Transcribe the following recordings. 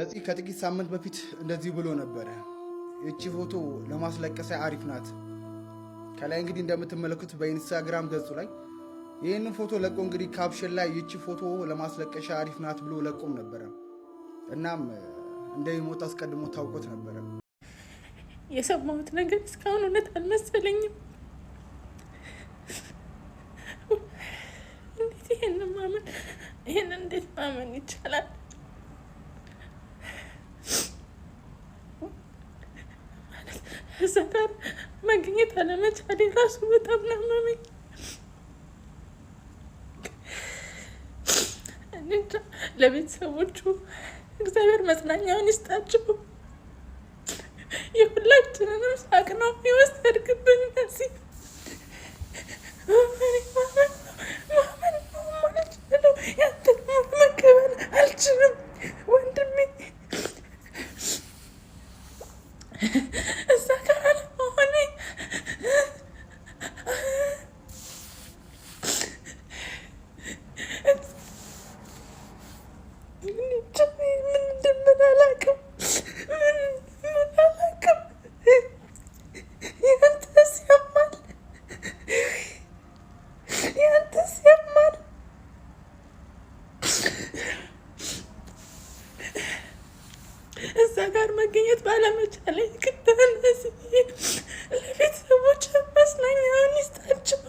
ነፂ ከጥቂት ሳምንት በፊት እንደዚህ ብሎ ነበር። እቺ ፎቶ ለማስለቀሻ አሪፍ ናት። ከላይ እንግዲህ እንደምትመለከቱት በኢንስታግራም ገጹ ላይ ይህንን ፎቶ ለቆ እንግዲህ ካፕሽን ላይ እቺ ፎቶ ለማስለቀሻ አሪፍ ናት ብሎ ለቆም ነበር። እናም እንደሚሞት አስቀድሞ ታውቆት ነበር። የሰማሁት ነገር እስካሁን እውነት አልመሰለኝም። ይሄን እንዴት ማመን ይቻላል? እዛ ጋር መገኘት አለመቻሌ ራሱ በጣም ናመመኝ። ለቤተሰቦቹ እግዚአብሔር መጽናኛውን ይስጣቸው። የሁላችንንም ሳቅ ነው የወሰድክብን። እነዚህ ማመን ማለት ነው። ያንተን መቀበል አልችልም ወንድሜ። እዛ ጋር አለመሆኔ ምን እንደምን አላውቅም። ያንተስ ያማል። እዛ ጋር መገኘት ባለመቻሌ ለቤተሰቦች መጽናኛውን ይስጣቸው፣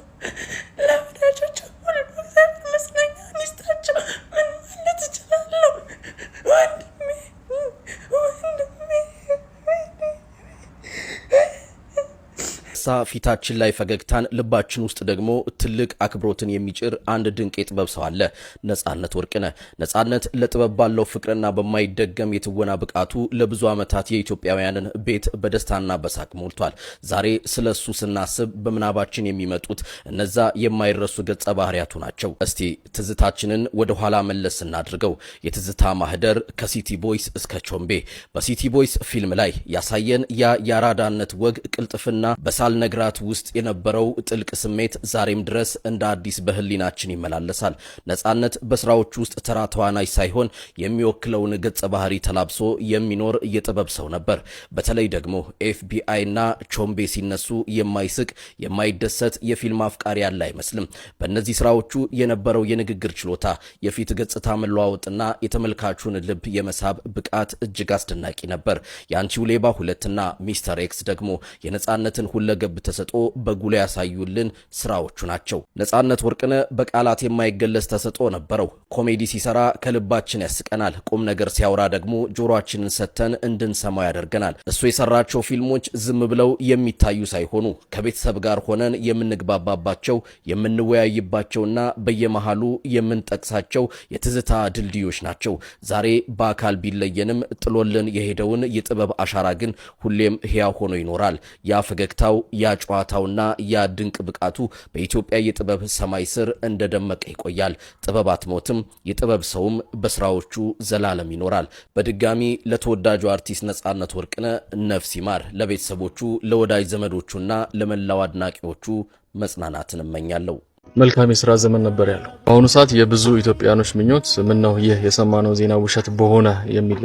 ለወዳጆች ሁሉ እግዚአብሔር መጽናኛውን ይስጣቸው። ምን ማለት እችላለሁ ወንድሜ? ፊታችን ላይ ፈገግታን ልባችን ውስጥ ደግሞ ትልቅ አክብሮትን የሚጭር አንድ ድንቅ የጥበብ ሰው አለ። ነጻነት ወርቅነህ። ነጻነት ለጥበብ ባለው ፍቅርና በማይደገም የትወና ብቃቱ ለብዙ ዓመታት የኢትዮጵያውያንን ቤት በደስታና በሳቅ ሞልቷል። ዛሬ ስለሱ ስናስብ በምናባችን የሚመጡት እነዛ የማይረሱ ገጸ ባህሪያቱ ናቸው። እስቲ ትዝታችንን ወደ ኋላ መለስ እናድርገው። የትዝታ ማህደር ከሲቲ ቦይስ እስከ ቾምቤ። በሲቲ ቦይስ ፊልም ላይ ያሳየን ያ የአራዳነት ወግ፣ ቅልጥፍና፣ በሳል ነግራት ውስጥ የነበረው ጥልቅ ስሜት ዛሬም ድረስ እንደ አዲስ በህሊናችን ይመላለሳል። ነጻነት በስራዎች ውስጥ ተራ ተዋናይ ሳይሆን የሚወክለውን ገጸ ባህሪ ተላብሶ የሚኖር የጥበብ ሰው ነበር። በተለይ ደግሞ ኤፍቢአይ እና ቾምቤ ሲነሱ የማይስቅ የማይደሰት የፊልም አፍቃሪ ያለ አይመስልም። በእነዚህ ስራዎቹ የነበረው የንግግር ችሎታ፣ የፊት ገጽታ መለዋወጥና የተመልካቹን ልብ የመሳብ ብቃት እጅግ አስደናቂ ነበር። የአንቺው ሌባ 2 እና ሚስተር ኤክስ ደግሞ የነጻነትን ሁለገብ ተሰጦ በጉላ ያሳዩልን ስራዎቹ ናቸው። ነጻነት ወርቅነህ በቃላት የማይገለጽ ተሰጦ ነበረው። ኮሜዲ ሲሰራ ከልባችን ያስቀናል። ቁም ነገር ሲያወራ ደግሞ ጆሮአችንን ሰተን እንድንሰማው ያደርገናል። እሱ የሰራቸው ፊልሞች ዝም ብለው የሚታዩ ሳይሆኑ ከቤተሰብ ጋር ሆነን የምንግባባባቸው፣ የምንወያይባቸውና በየመሃሉ የምንጠቅሳቸው የትዝታ ድልድዮች ናቸው። ዛሬ በአካል ቢለየንም ጥሎልን የሄደውን የጥበብ አሻራ ግን ሁሌም ሕያው ሆኖ ይኖራል። ያ ፈገግታው፣ ያ ጨዋታውና ያ ድንቅ ብቃቱ በኢትዮጵያ የጥበብ ሰማይ ስር እንደደመቀ ይቆያል። ጥበብ አትሞትም፣ የጥበብ ሰውም በስራዎቹ ዘላለም ይኖራል። በድጋሚ ለተወዳጁ አርቲስት ነጻነት ወርቅነህ ነፍስ ይማር። ለቤተሰቦቹ፣ ለወዳጅ ዘመዶቹና ለመላው አድናቂዎቹ መጽናናትን እመኛለሁ። መልካም የሥራ ዘመን ነበር ያለው። በአሁኑ ሰዓት የብዙ ኢትዮጵያኖች ምኞት ምነው ይህ የሰማነው ዜና ውሸት በሆነ የሚል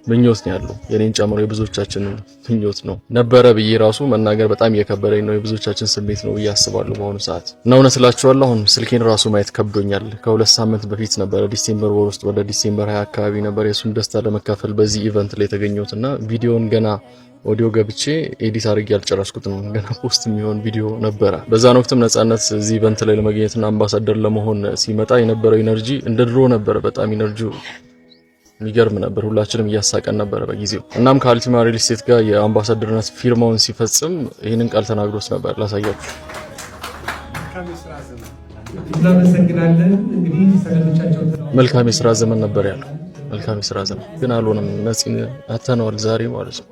ምኞት ነው ያለው። የኔን ጨምሮ የብዙዎቻችን ምኞት ነው ነበረ ብዬ ራሱ መናገር በጣም እየከበደኝ ነው። የብዙዎቻችን ስሜት ነው ብዬ አስባለሁ በአሁኑ ሰዓት እና እውነት እላችኋለሁ አሁን ስልኬን ራሱ ማየት ከብዶኛል። ከ2 ሳምንት በፊት ነበር ዲሴምበር ወር ውስጥ ወደ ዲሴምበር 20 አካባቢ ነበር የሱን ደስታ ለመካፈል በዚህ ኢቨንት ላይ የተገኘሁትና ቪዲዮን ገና ኦዲዮ ገብቼ ኤዲት አድርጌ ያልጨረስኩትም ገና ፖስት የሚሆን ቪዲዮ ነበረ። በዛን ወቅትም ነጻነት እዚህ ኢቨንት ላይ ለመገኘትና አምባሳደር ለመሆን ሲመጣ የነበረው ኢነርጂ እንደ ድሮ ነበር። በጣም ኢነርጂው የሚገርም ነበር። ሁላችንም እያሳቀን ነበር በጊዜው። እናም ከአልቲማ ሪል ስቴት ጋር የአምባሳደርነት ፊርማውን ሲፈጽም ይህንን ቃል ተናግሮት ነበር። ላሳያችሁ። መልካም የሥራ ዘመን ነበር ያለው። መልካም የሥራ ዘመን ግን አልሆነም። ነፂን አተነዋል ዛሬ ማለት ነው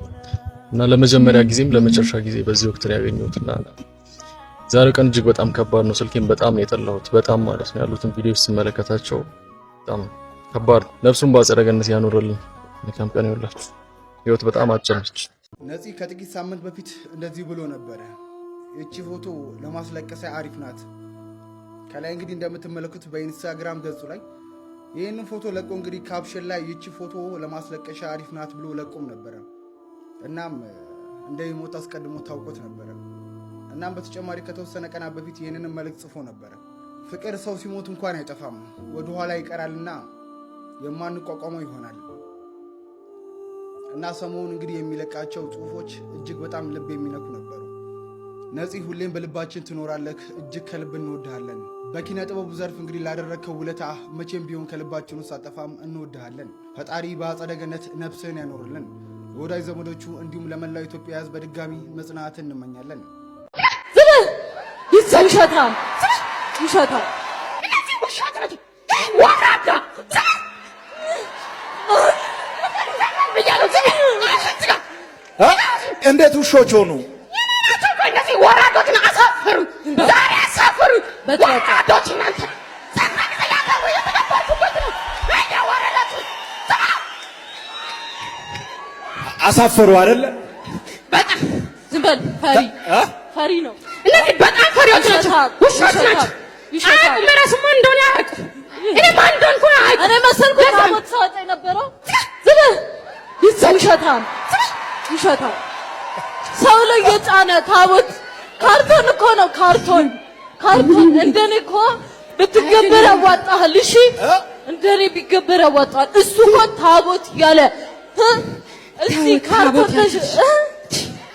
እና ለመጀመሪያ ጊዜም ለመጨረሻ ጊዜ በዚህ ወቅት ላይ ያገኘሁትና ዛሬው ቀን እጅግ በጣም ከባድ ነው። ስልኬን በጣም ነው የጠላሁት። በጣም ማለት ነው ያሉትን ቪዲዮዎች ስመለከታቸው በጣም ከባድ። ነፍሱን በአጸደ ገነት ያኖርልን። መልካም ቀን ይሁንላችሁ። ህይወት በጣም አጭር ነች። ነፂ ከጥቂት ሳምንት በፊት እንደዚህ ብሎ ነበር። እቺ ፎቶ ለማስለቀሻ አሪፍ ናት። ከላይ እንግዲህ እንደምትመለከቱት በኢንስታግራም ገጹ ላይ ይህንን ፎቶ ለቆ እንግዲህ ካፕሽን ላይ ይቺ ፎቶ ለማስለቀሻ አሪፍ ናት ብሎ ለቆም ነበረ። እናም እንደሚሞት አስቀድሞ ታውቆት ነበረ። እናም በተጨማሪ ከተወሰነ ቀናት በፊት ይህንንም መልእክት ጽፎ ነበረ። ፍቅር ሰው ሲሞት እንኳን አይጠፋም፣ ወደ ኋላ ይቀራልና የማንቋቋመው ይሆናል። እና ሰሞኑን እንግዲህ የሚለቃቸው ጽሁፎች እጅግ በጣም ልብ የሚነኩ ነበሩ። ነፂ ሁሌም በልባችን ትኖራለህ፣ እጅግ ከልብ እንወድሃለን። በኪነ ጥበቡ ዘርፍ እንግዲህ ላደረግከው ውለታ መቼም ቢሆን ከልባችን ውስጥ አጠፋም፣ እንወድሃለን። ፈጣሪ በአጸደ ገነት ነፍስህን ያኖርልን። ለወዳጅ ዘመዶቹ እንዲሁም ለመላው ኢትዮጵያ ሕዝብ በድጋሚ መጽናናትን እንመኛለን። ውሸታም እንዴት ውሾች ሆኑ? እነዚህ ወራዶችን አሳፈሩ። ዛሬ አሳፈሩ። ወራዶች እናንተ አሳፈሩ አይደለ? በጣም ዝም በል ፈሪ ነው። እነዚህ በጣም ፈሪዎች ናቸው፣ ውሾች ናቸው። አያውቁም እራሱ ማን እንደሆነ አያውቁም። እኔ ማን እንደሆንኩ አያውቁም። እኔ መሰልኩ ታቦት ሰዋጣ የነበረው ዝም ውሸታም ሰው ላይ የጫነ ታቦት ካርቶን እኮ ነው። ካርቶን እንደኔ እኮ ብትገበር ያዋጣሃል። እሺ እንደኔ ቢገበር ያዋጣሃል። እሱ እኮ ታቦት ያለ እዚህ ካርቶን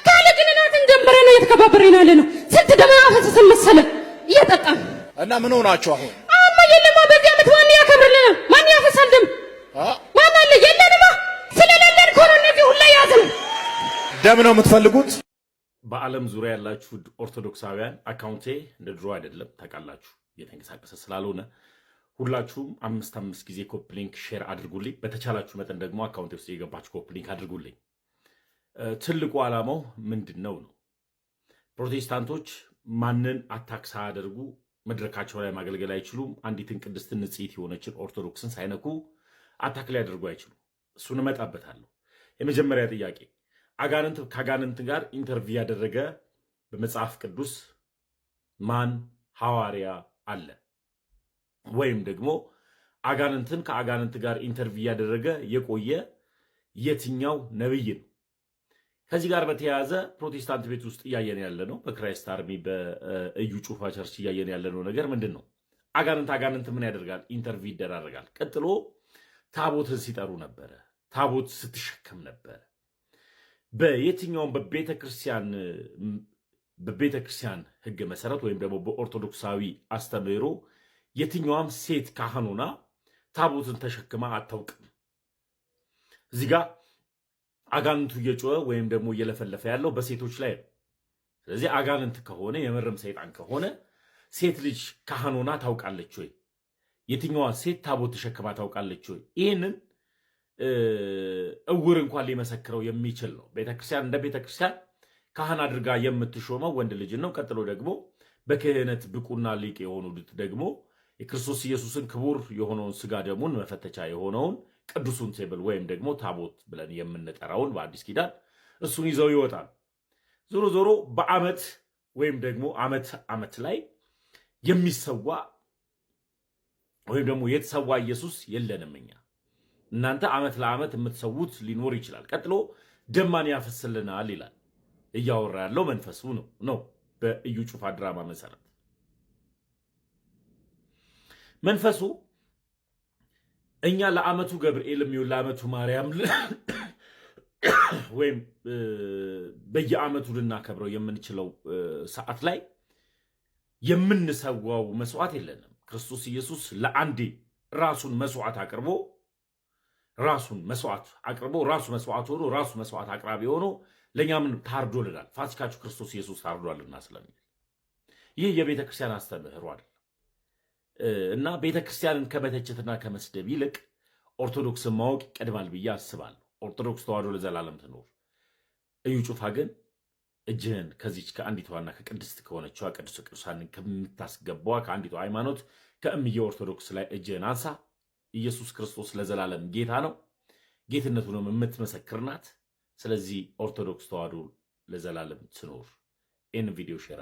ካለ ግን እናትን ጀምረ ነው እየተከባበረን ያለ ነው። ስንት ደም አፈሰሰን መሰለ እየጠጣን እና ምን ሆናችሁ አሁን? አማ የለማ በዚህ ዓመት ማን ያከብርልናል? ማን ያፈሳል ደም? ማን አለ? የለንማ። ስለሌለን እኮ ነው እነዚህ ሁላ ያዘን። ደም ነው የምትፈልጉት? በዓለም ዙሪያ ያላችሁ ኦርቶዶክሳውያን አካውንቴ እንደ ድሮ አይደለም ታውቃላችሁ፣ እየተንቀሳቀሰ ስላልሆነ ሁላችሁም 5 ጊዜ ኮፒ ሊንክ ሼር አድርጉልኝ። በተቻላችሁ መጠን ደግሞ አካውንቴ ውስጥ የገባችሁ ኮፒ ሊንክ አድርጉልኝ። ትልቁ ዓላማው ምንድነው ነው? ፕሮቴስታንቶች ማንን አታክ ሳያደርጉ መድረካቸው ላይ ማገልገል አይችሉም። አንዲትን ቅድስት ንጽሕት የሆነችን ኦርቶዶክስን ሳይነኩ አታክ ሊያደርጉ አይችሉም። እሱን እመጣበታለሁ። የመጀመሪያ ጥያቄ አጋንንት ከአጋንንት ጋር ኢንተርቪው ያደረገ በመጽሐፍ ቅዱስ ማን ሐዋርያ አለ? ወይም ደግሞ አጋንንትን ከአጋንንት ጋር ኢንተርቪው ያደረገ የቆየ የትኛው ነብይ ነው? ከዚህ ጋር በተያያዘ ፕሮቴስታንት ቤት ውስጥ እያየን ያለ ነው፣ በክራይስት አርሚ በእዩ ጩፋ ቸርች እያየን ያለነው ነገር ምንድን ነው? አጋንንት ምን ያደርጋል? ኢንተርቪው ይደራረጋል። ቀጥሎ ታቦትን ሲጠሩ ነበረ፣ ታቦት ስትሸከም ነበረ። በየትኛውም በቤተክርስቲያን ሕግ መሰረት ወይም ደግሞ በኦርቶዶክሳዊ አስተምህሮ የትኛውም ሴት ካህን ሆና ታቦትን ተሸክማ አታውቅም። እዚህ ጋር አጋንንቱ እየጮኸ ወይም ደግሞ እየለፈለፈ ያለው በሴቶች ላይ ነው። ስለዚህ አጋንንት ከሆነ የመረም ሰይጣን ከሆነ ሴት ልጅ ካህን ሆና ታውቃለች ወይ? የትኛዋ ሴት ታቦት ተሸክማ ታውቃለች ወይ? ይህንን እውር እንኳን ሊመሰክረው የሚችል ነው። ቤተክርስቲያን እንደ ቤተክርስቲያን ካህን አድርጋ የምትሾመው ወንድ ልጅ ነው። ቀጥሎ ደግሞ በክህነት ብቁና ሊቅ የሆኑት ደግሞ የክርስቶስ ኢየሱስን ክቡር የሆነውን ስጋ ደሙን መፈተቻ የሆነውን ቅዱሱን ቴብል ወይም ደግሞ ታቦት ብለን የምንጠራውን በአዲስ ኪዳን እሱን ይዘው ይወጣል። ዞሮ ዞሮ በዓመት ወይም ደግሞ ዓመት ላይ የሚሰዋ ወይም ደግሞ የተሰዋ ኢየሱስ የለንም እኛ። እናንተ ዓመት ለዓመት የምትሰውት ሊኖር ይችላል። ቀጥሎ ደማን ያፈስልናል ይላል። እያወራ ያለው መንፈሱ ነው። በእዩ ጩፋ ድራማ መሰረት መንፈሱ እኛ ለዓመቱ ገብርኤል የሚሆን ለዓመቱ ማርያም ወይም በየዓመቱ ልናከብረው የምንችለው ሰዓት ላይ የምንሰዋው መስዋዕት የለንም። ክርስቶስ ኢየሱስ ለአንዴ ራሱን መስዋዕት አቅርቦ ራሱ መስዋዕት ሆኖ ራሱ መስዋዕት አቅራቢ ሆኖ ለእኛ ምን ታርዶልናል። ፋሲካችሁ ክርስቶስ ኢየሱስ ታርዷልና ስለሚል ይህ የቤተ ክርስቲያን አስተምህሮ አይደለም እና ቤተ ክርስቲያንን ከመተቸትና ከመስደብ ይልቅ ኦርቶዶክስን ማወቅ ይቀድማል ብዬ አስባለሁ። ኦርቶዶክስ ተዋሕዶ ለዘላለም ትኖር። እዩ ጩፋ ግን እጅህን ከዚች ከአንዲቷና ከቅድስት ከሆነችዋ ቅድስት ቅዱሳንን ከምታስገባዋ ከአንዲቷ ሃይማኖት ከእምዬ ኦርቶዶክስ ላይ እጅህን አንሳ። ኢየሱስ ክርስቶስ ለዘላለም ጌታ ነው፣ ጌትነቱንም የምትመሰክር ናት። ስለዚህ ኦርቶዶክስ ተዋሕዶ ለዘላለም ትኖር። ይህን ቪዲዮ ሼር